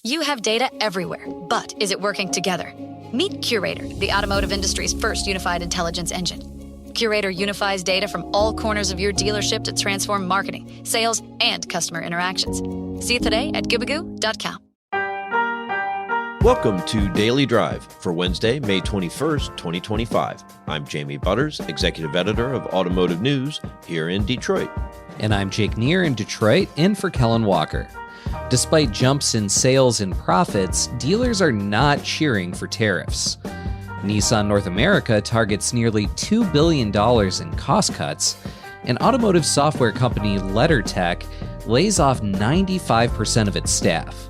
You have data everywhere, but is it working together? Meet Curator, the automotive industry's first unified intelligence engine. Curator unifies data from all corners of your dealership to transform marketing, sales, and customer interactions. See it today at gibagoo.com. Welcome to Daily Drive for Wednesday, May 21st, 2025. I'm Jamie Butters, Executive Editor of Automotive News here in Detroit. And I'm Jake Neer in Detroit, in for Kellen Walker. Despite jumps in sales and profits, dealers are not cheering for tariffs. Nissan North America targets nearly $2 billion in cost cuts, and automotive software company LeddarTech lays off 95% of its staff.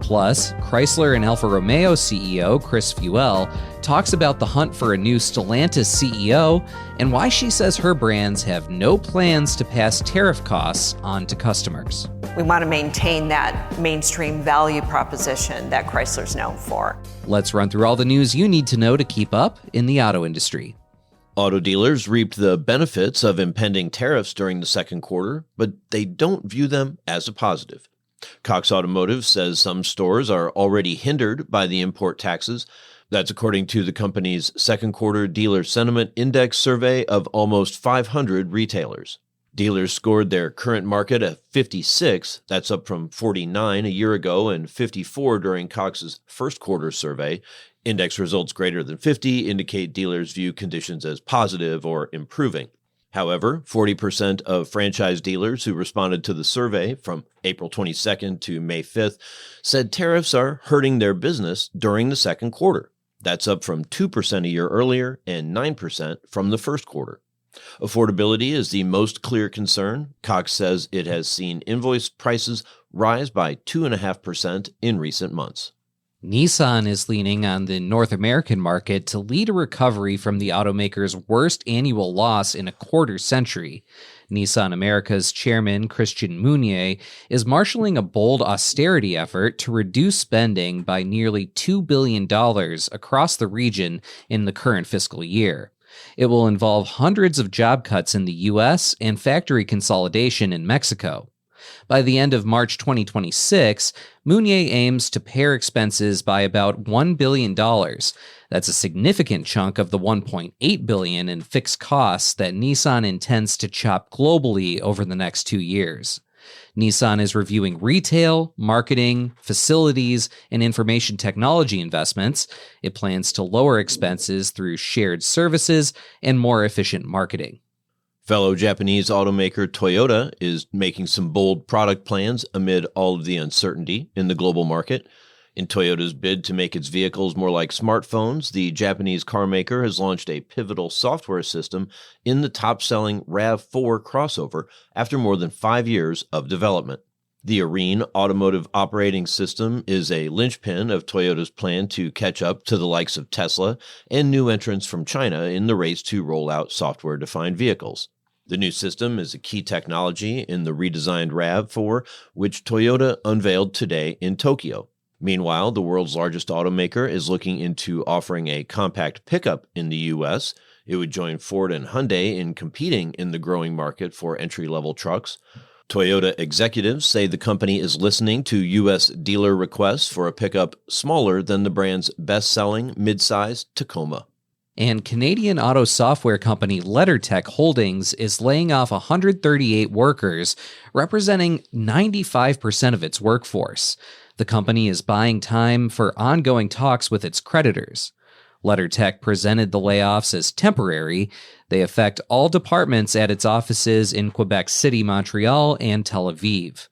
Plus, Chrysler and Alfa Romeo CEO Chris Feuell talks about the hunt for a new Stellantis CEO and why she says her brands have no plans to pass tariff costs on to customers. We want to maintain that mainstream value proposition that Chrysler's known for. Let's run through all the news you need to know to keep up in the auto industry. Auto dealers reaped the benefits of impending tariffs during the second quarter, but they don't view them as a positive. Cox Automotive says some stores are already hindered by the import taxes. That's according to the company's second quarter dealer sentiment index survey of almost 500 retailers. Dealers scored their current market at 56. That's up from 49 a year ago and 54 during Cox's first quarter survey. Index results greater than 50 indicate dealers view conditions as positive or improving. However, 40% of franchise dealers who responded to the survey from April 22nd to May 5th said tariffs are hurting their business during the second quarter. That's up from 2% a year earlier and 9% from the first quarter. Affordability is the most clear concern. Cox says it has seen invoice prices rise by 2.5% in recent months. Nissan is leaning on the North American market to lead a recovery from the automaker's worst annual loss in a quarter century. Nissan America's chairman, Christian Munier, is marshaling a bold austerity effort to reduce spending by nearly $2 billion across the region in the current fiscal year. It will involve hundreds of job cuts in the U.S. and factory consolidation in Mexico. By the end of March 2026, Munier aims to pare expenses by about $1 billion. That's a significant chunk of the $1.8 billion in fixed costs that Nissan intends to chop globally over the next 2 years. Nissan is reviewing retail, marketing, facilities, and information technology investments. It plans to lower expenses through shared services and more efficient marketing. Fellow Japanese automaker Toyota is making some bold product plans amid all of the uncertainty in the global market. In Toyota's bid to make its vehicles more like smartphones, the Japanese carmaker has launched a pivotal software system in the top-selling RAV4 crossover after more than 5 years of development. The Arene automotive operating system is a linchpin of Toyota's plan to catch up to the likes of Tesla and new entrants from China in the race to roll out software-defined vehicles. The new system is a key technology in the redesigned RAV4, which Toyota unveiled today in Tokyo. Meanwhile, the world's largest automaker is looking into offering a compact pickup in the U.S. It would join Ford and Hyundai in competing in the growing market for entry-level trucks. Toyota executives say the company is listening to U.S. dealer requests for a pickup smaller than the brand's best-selling midsize Tacoma. And Canadian auto software company LeddarTech Holdings is laying off 138 workers, representing 95% of its workforce. The company is buying time for ongoing talks with its creditors. LeddarTech presented the layoffs as temporary. They affect all departments at its offices in Quebec City, Montreal, and Tel Aviv.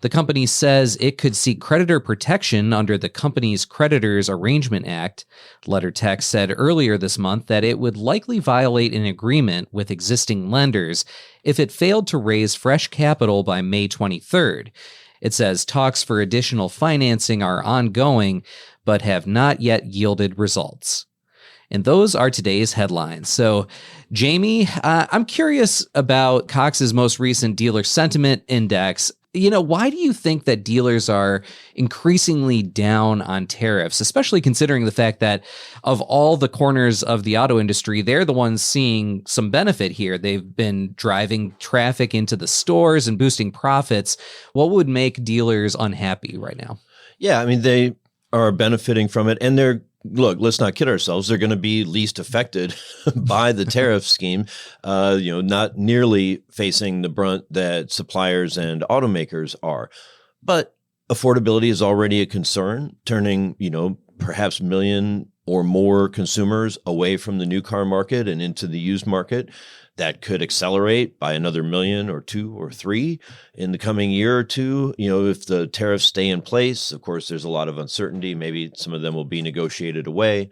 The company says it could seek creditor protection under the company's Creditors Arrangement Act. LeddarTech said earlier this month that it would likely violate an agreement with existing lenders if it failed to raise fresh capital by May 23rd. It says talks for additional financing are ongoing, but have not yet yielded results. And those are today's headlines. So, Jamie, I'm curious about Cox's most recent dealer sentiment index. Why do you think that dealers are increasingly down on tariffs, especially considering the fact that of all the corners of the auto industry, they're the ones seeing some benefit here? They've been driving traffic into the stores and boosting profits. What would make dealers unhappy right now? Yeah, I mean, they are benefiting from it. And look, let's not kid ourselves. They're going to be least affected by the tariff scheme, not nearly facing the brunt that suppliers and automakers are. But affordability is already a concern, turning, perhaps million or more consumers away from the new car market and into the used market. That could accelerate by another million or two or three in the coming year or two. If the tariffs stay in place, of course, there's a lot of uncertainty. Maybe some of them will be negotiated away.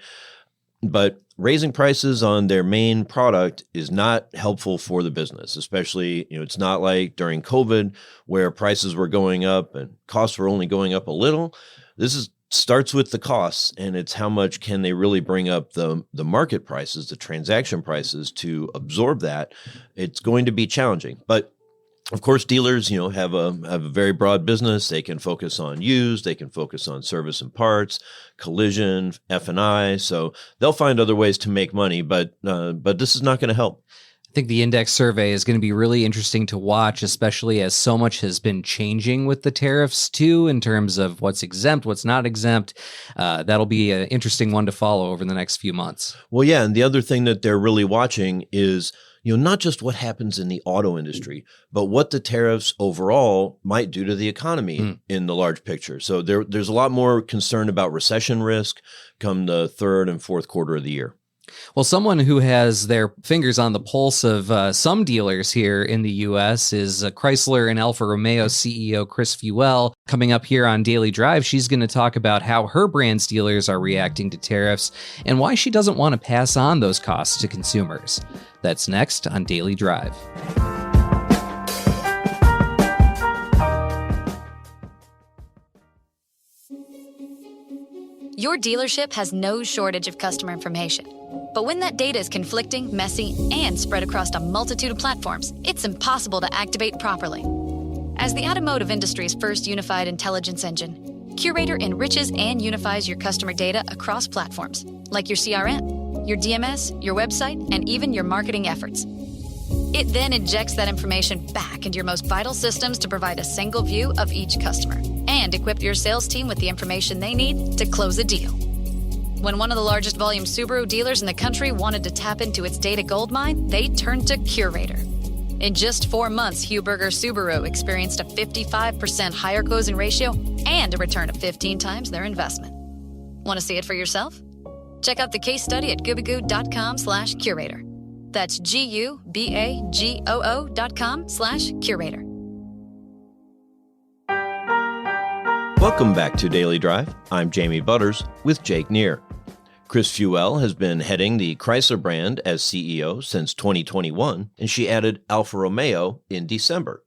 But raising prices on their main product is not helpful for the business, especially, it's not like during COVID where prices were going up and costs were only going up a little. This starts with the costs, and it's how much can they really bring up the market prices, the transaction prices to absorb that. It's going to be challenging. But of course, dealers, have a very broad business. They can focus on used, they can focus on service and parts, collision, F&I. So they'll find other ways to make money, but this is not going to help. I think the index survey is going to be really interesting to watch, especially as so much has been changing with the tariffs too, in terms of what's exempt, what's not exempt. That'll be an interesting one to follow over the next few months. Well, yeah. And the other thing that they're really watching is, not just what happens in the auto industry, but what the tariffs overall might do to the economy in the large picture. So there's a lot more concern about recession risk come the third and fourth quarter of the year. Well, someone who has their fingers on the pulse of some dealers here in the U.S. is Chrysler and Alfa Romeo CEO Chris Feuell. Coming up here on Daily Drive, she's going to talk about how her brand's dealers are reacting to tariffs and why she doesn't want to pass on those costs to consumers. That's next on Daily Drive. Your dealership has no shortage of customer information. But when that data is conflicting, messy, and spread across a multitude of platforms, it's impossible to activate properly. As the automotive industry's first unified intelligence engine, Curator enriches and unifies your customer data across platforms, like your CRM, your DMS, your website, and even your marketing efforts. It then injects that information back into your most vital systems to provide a single view of each customer and equip your sales team with the information they need to close a deal. When one of the largest volume Subaru dealers in the country wanted to tap into its data goldmine, they turned to Curator. In just 4 months, Huberger Subaru experienced a 55% higher closing ratio and a return of 15 times their investment. Want to see it for yourself? Check out the case study at goobagoo.com/curator. That's GUBAGOO.com/curator. Welcome back to Daily Drive. I'm Jamie Butters with Jake Neer. Chris Feuell has been heading the Chrysler brand as CEO since 2021, and she added Alfa Romeo in December.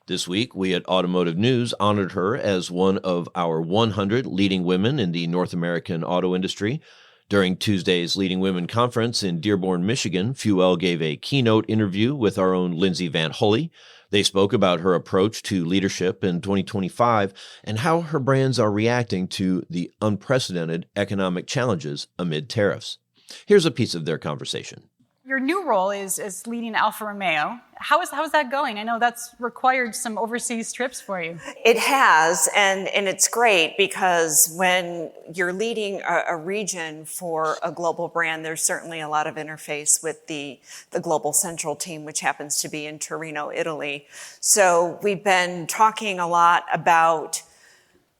This week, we at Automotive News honored her as one of our 100 leading women in the North American auto industry. During Tuesday's Leading Women Conference in Dearborn, Michigan, Feuell gave a keynote interview with our own Lindsay Van Hully. They spoke about her approach to leadership in 2025 and how her brands are reacting to the unprecedented economic challenges amid tariffs. Here's a piece of their conversation. Your new role is leading Alfa Romeo. How is that going? I know that's required some overseas trips for you. It has, and it's great because when you're leading a region for a global brand, there's certainly a lot of interface with the global central team, which happens to be in Torino, Italy. So we've been talking a lot about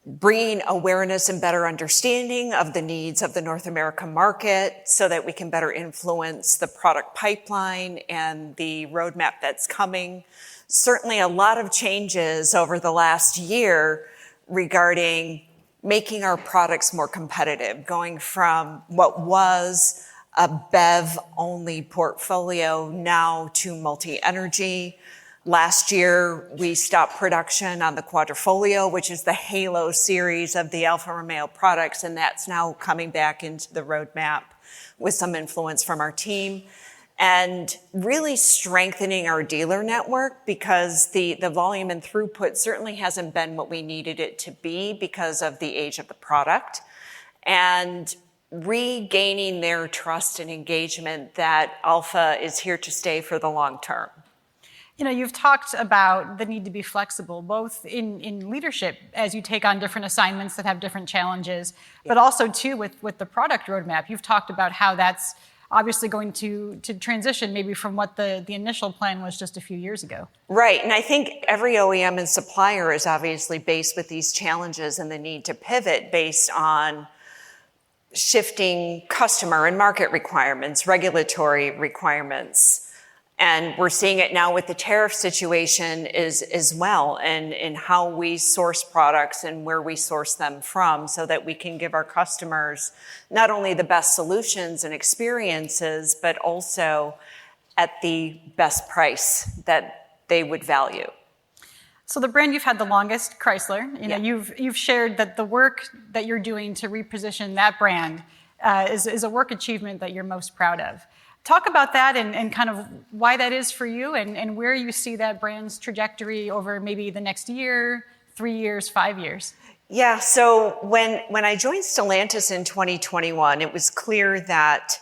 bringing awareness and better understanding of the needs of the North American market so that we can better influence the product pipeline and the roadmap that's coming. Certainly a lot of changes over the last year regarding making our products more competitive, going from what was a BEV-only portfolio now to multi-energy. Last year, we stopped production on the Quadrifoglio, which is the Halo series of the Alfa Romeo products, and that's now coming back into the roadmap with some influence from our team. And really strengthening our dealer network because the volume and throughput certainly hasn't been what we needed it to be because of the age of the product. And regaining their trust and engagement that Alfa is here to stay for the long term. You've talked about the need to be flexible, both in leadership as you take on different assignments that have different challenges, but also too with the product roadmap. You've talked about how that's obviously going to transition maybe from what the initial plan was just a few years ago. Right, and I think every OEM and supplier is obviously faced with these challenges and the need to pivot based on shifting customer and market requirements, regulatory requirements. And we're seeing it now with the tariff situation as well, and how we source products and where we source them from, so that we can give our customers not only the best solutions and experiences, but also at the best price that they would value. So the brand you've had the longest, Chrysler, Yeah. you've shared that the work that you're doing to reposition that brand is a work achievement that you're most proud of. Talk about that and kind of why that is for you and where you see that brand's trajectory over maybe the next year, 3 years, 5 years. Yeah, so when I joined Stellantis in 2021, it was clear that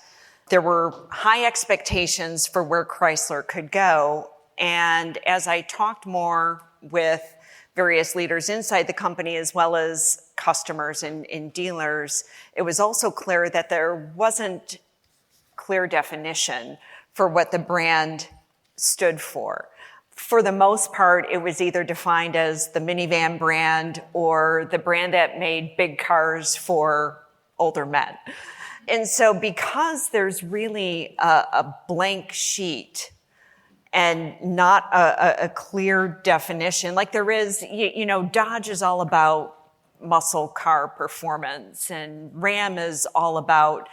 there were high expectations for where Chrysler could go. And as I talked more with various leaders inside the company as well as customers and dealers, it was also clear that there wasn't clear definition for what the brand stood for. For the most part, it was either defined as the minivan brand or the brand that made big cars for older men. And so because there's really a blank sheet and not a clear definition, like there is, Dodge is all about muscle car performance, and Ram is all about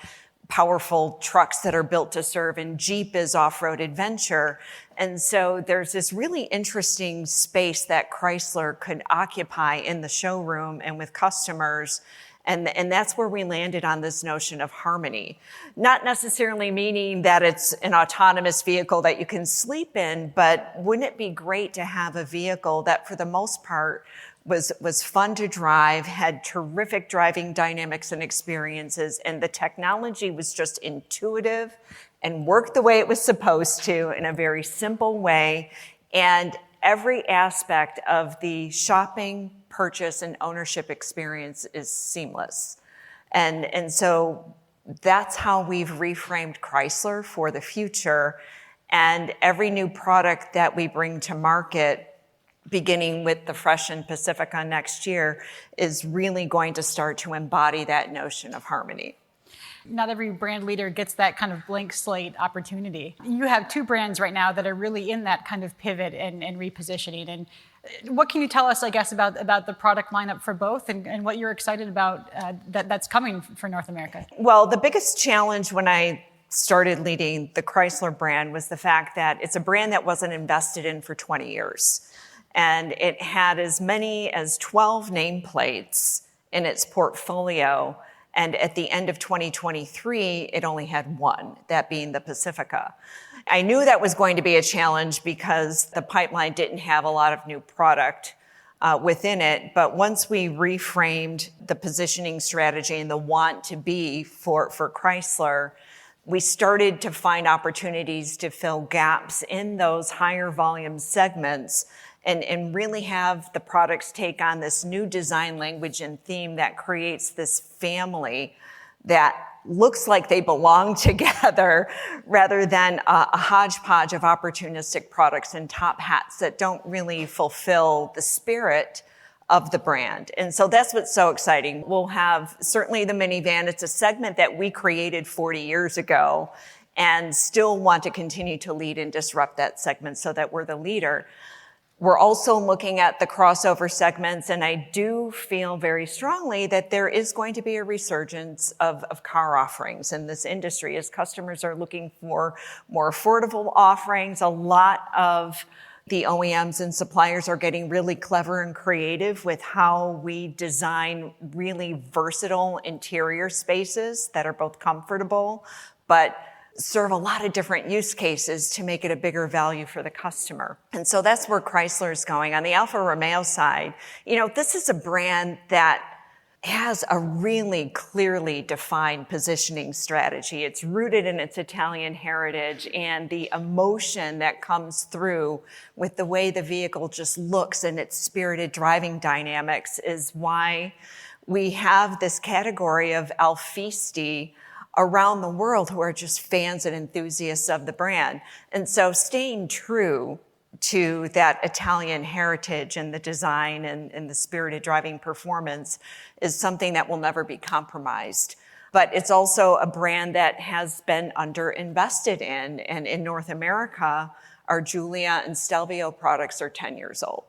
powerful trucks that are built to serve, and Jeep is off-road adventure. And so there's this really interesting space that Chrysler could occupy in the showroom and with customers. And that's where we landed on this notion of harmony. Not necessarily meaning that it's an autonomous vehicle that you can sleep in, but wouldn't it be great to have a vehicle that for the most part was fun to drive, had terrific driving dynamics and experiences, and the technology was just intuitive and worked the way it was supposed to in a very simple way. And every aspect of the shopping, purchase, and ownership experience is seamless. And so that's how we've reframed Chrysler for the future. And every new product that we bring to market, beginning with the Fresh and Pacifica next year, is really going to start to embody that notion of harmony. Not every brand leader gets that kind of blank slate opportunity. You have two brands right now that are really in that kind of pivot and repositioning. And what can you tell us, I guess, about the product lineup for both and what you're excited about that's coming for North America? Well, the biggest challenge when I started leading the Chrysler brand was the fact that it's a brand that wasn't invested in for 20 years. And it had as many as 12 nameplates in its portfolio. And at the end of 2023, it only had one, that being the Pacifica. I knew that was going to be a challenge because the pipeline didn't have a lot of new product within it. But once we reframed the positioning strategy and the want to be for Chrysler, we started to find opportunities to fill gaps in those higher volume segments and really have the products take on this new design language and theme that creates this family that looks like they belong together rather than a hodgepodge of opportunistic products and top hats that don't really fulfill the spirit of the brand. And so that's what's so exciting. We'll have certainly the minivan. It's a segment that we created 40 years ago and still want to continue to lead and disrupt that segment so that we're the leader. We're also looking at the crossover segments, and I do feel very strongly that there is going to be a resurgence of car offerings in this industry as customers are looking for more affordable offerings. A lot of the OEMs and suppliers are getting really clever and creative with how we design really versatile interior spaces that are both comfortable, but serve a lot of different use cases to make it a bigger value for the customer. And so that's where Chrysler is going. On the Alfa Romeo side, this is a brand that has a really clearly defined positioning strategy. It's rooted in its Italian heritage, and the emotion that comes through with the way the vehicle just looks and its spirited driving dynamics is why we have this category of Alfisti around the world who are just fans and enthusiasts of the brand. And so staying true to that Italian heritage and the design and the spirited driving performance is something that will never be compromised. But it's also a brand that has been underinvested in. And in North America, our Giulia and Stelvio products are 10 years old.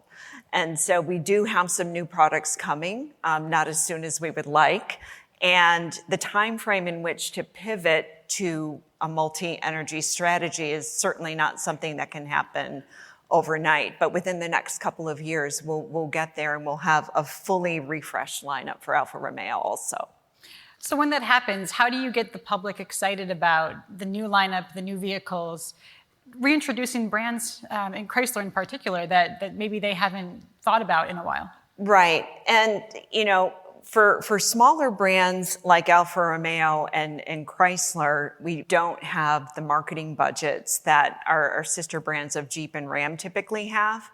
And so we do have some new products coming, not as soon as we would like. And the time frame in which to pivot to a multi-energy strategy is certainly not something that can happen overnight. But within the next couple of years, we'll get there, and we'll have a fully refreshed lineup for Alfa Romeo also. So when that happens, how do you get the public excited about the new lineup, the new vehicles, reintroducing brands, and Chrysler in particular, that maybe they haven't thought about in a while? Right. And, for smaller brands like Alfa Romeo and Chrysler, we don't have the marketing budgets that our sister brands of Jeep and Ram typically have.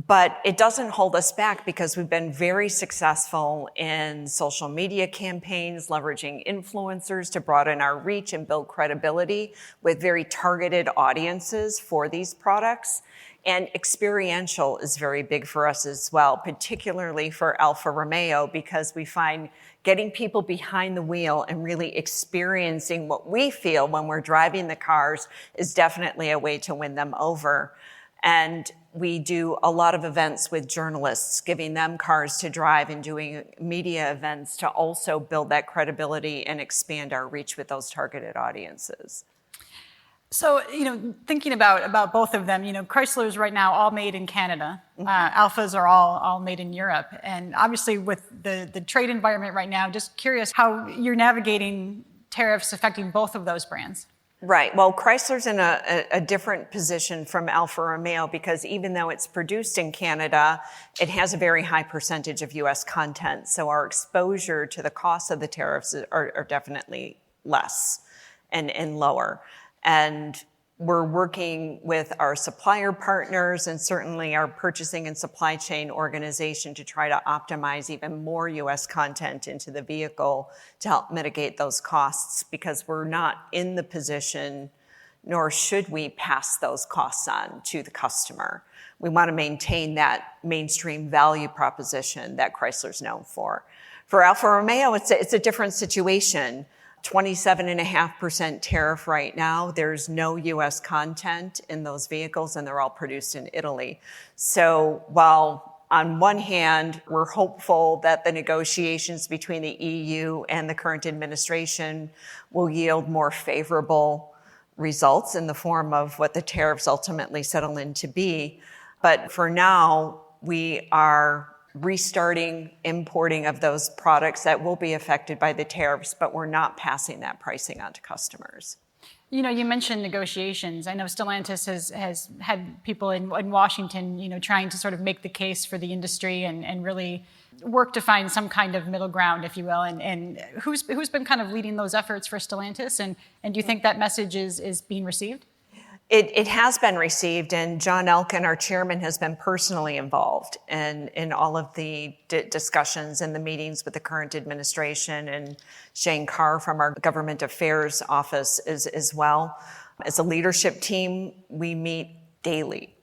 But it doesn't hold us back because we've been very successful in social media campaigns, leveraging influencers to broaden our reach and build credibility with very targeted audiences for these products. And experiential is very big for us as well, particularly for Alfa Romeo, because we find getting people behind the wheel and really experiencing what we feel when we're driving the cars is definitely a way to win them over. And we do a lot of events with journalists, giving them cars to drive and doing media events to also build that credibility and expand our reach with those targeted audiences. So, thinking about both of them, Chryslers right now all made in Canada. Alfas are all made in Europe. And obviously with the trade environment right now, just curious how you're navigating tariffs affecting both of those brands. Right. Well, Chrysler's in a different position from Alfa Romeo because even though it's produced in Canada, it has a very high percentage of U.S. content. So our exposure to the cost of the tariffs are definitely less and lower. And we're working with our supplier partners and certainly our purchasing and supply chain organization to try to optimize even more U.S. content into the vehicle to help mitigate those costs, because we're not in the position, nor should we pass those costs on to the customer. We want to maintain that mainstream value proposition that Chrysler's known for. For Alfa Romeo, it's a different situation. 27.5% tariff right now. There's no U.S. content in those vehicles, and they're all produced in Italy. So while on one hand, we're hopeful that the negotiations between the EU and the current administration will yield more favorable results in the form of what the tariffs ultimately settle in to be. But for now, we are restarting importing of those products that will be affected by the tariffs, but we're not passing that pricing on to customers. You mentioned negotiations. I know Stellantis has had people in Washington, trying to sort of make the case for the industry and really work to find some kind of middle ground, if you will. And who's been kind of leading those efforts for Stellantis? And do you think that message is being received? It has been received, and John Elkann, our chairman, has been personally involved in all of the discussions and the meetings with the current administration, and Shane Carr from our government affairs office as well. As a leadership team, we meet daily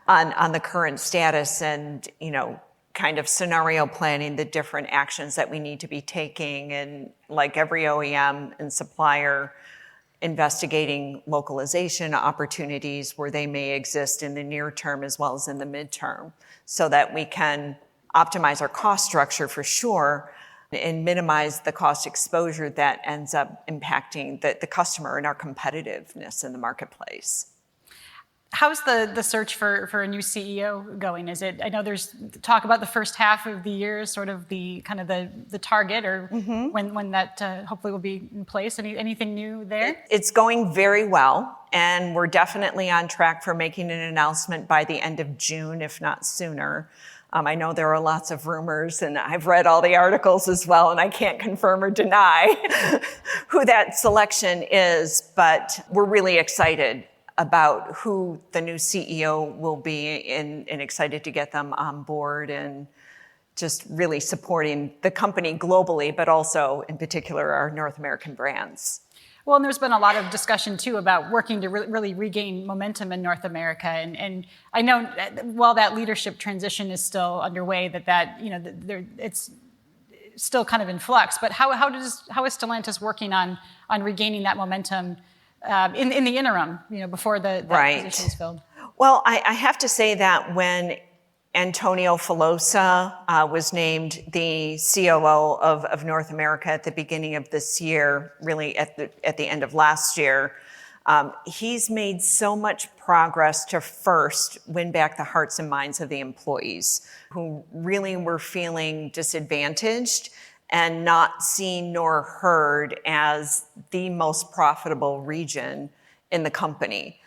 on the current status and, kind of scenario planning the different actions that we need to be taking, and like every OEM and supplier, investigating localization opportunities where they may exist in the near term as well as in the midterm, so that we can optimize our cost structure for sure and minimize the cost exposure that ends up impacting the customer and our competitiveness in the marketplace. How's the search for a new CEO going? I know there's talk about the first half of the year, sort of the target, or when that hopefully will be in place. Anything new there? It's going very well, and we're definitely on track for making an announcement by the end of June, if not sooner. I know there are lots of rumors, and I've read all the articles as well, and I can't confirm or deny who that selection is, but we're really excited about who the new CEO will be and excited to get them on board and just really supporting the company globally, but also in particular our North American brands. Well, and there's been a lot of discussion, too, about working to really regain momentum in North America. And I know while that leadership transition is still underway, it's still kind of in flux. But how is Stellantis working on regaining that momentum in the interim, before the position is filled? Well, I have to say that when Antonio Filosa was named the COO of North America at the beginning of this year, really at the end of last year. He's made so much progress to first win back the hearts and minds of the employees who really were feeling disadvantaged and not seen nor heard as the most profitable region in the company.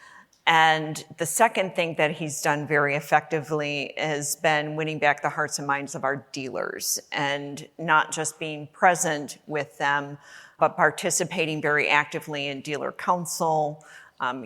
And the second thing that he's done very effectively has been winning back the hearts and minds of our dealers and not just being present with them, but participating very actively in dealer council,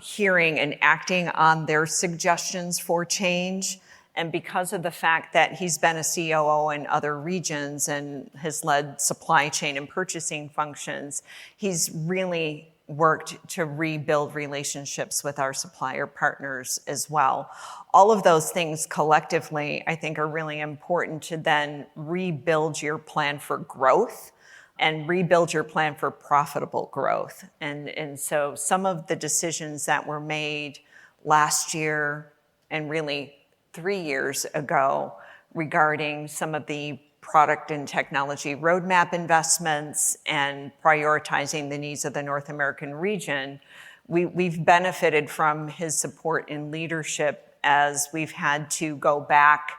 hearing and acting on their suggestions for change. And because of the fact that he's been a COO in other regions and has led supply chain and purchasing functions, he's really worked to rebuild relationships with our supplier partners as well. All of those things collectively, I think, are really important to then rebuild your plan for growth and rebuild your plan for profitable growth. And so some of the decisions that were made last year and really 3 years ago regarding some of the product and technology roadmap investments and prioritizing the needs of the North American region, we've benefited from his support and leadership as we've had to go back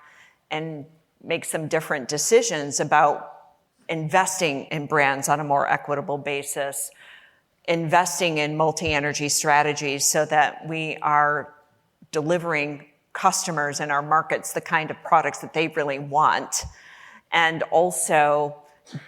and make some different decisions about investing in brands on a more equitable basis, investing in multi-energy strategies so that we are delivering customers in our markets the kind of products that they really want, and also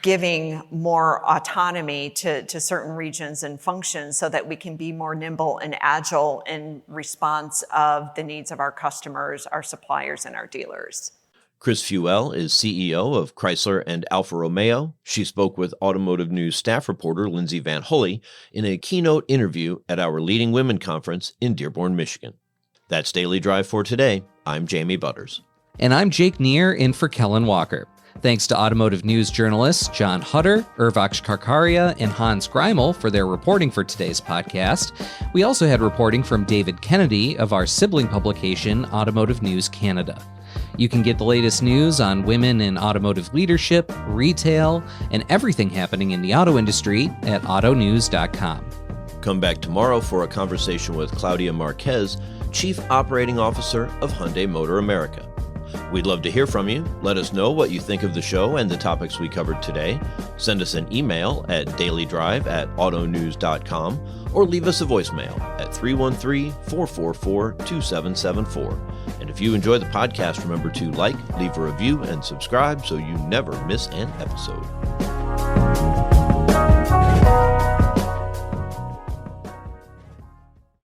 giving more autonomy to certain regions and functions so that we can be more nimble and agile in response of the needs of our customers, our suppliers, and our dealers. Chris Feuell is CEO of Chrysler and Alfa Romeo. She spoke with Automotive News staff reporter Lindsay Van Hully in a keynote interview at our Leading Women Conference in Dearborn, Michigan. That's Daily Drive for today. I'm Jamie Butters. And I'm Jake Neer in for Kellen Walker. Thanks to Automotive News journalists John Hutter, Urvaksh Karkaria, and Hans Greimel for their reporting for today's podcast. We also had reporting from David Kennedy of our sibling publication, Automotive News Canada. You can get the latest news on women in automotive leadership, retail, and everything happening in the auto industry at autonews.com. Come back tomorrow for a conversation with Claudia Marquez, Chief Operating Officer of Hyundai Motor America. We'd love to hear from you. Let us know what you think of the show and the topics we covered today. Send us an email at dailydrive@autonews.com or leave us a voicemail at 313-444-2774. And if you enjoy the podcast, remember to like, leave a review, and subscribe so you never miss an episode.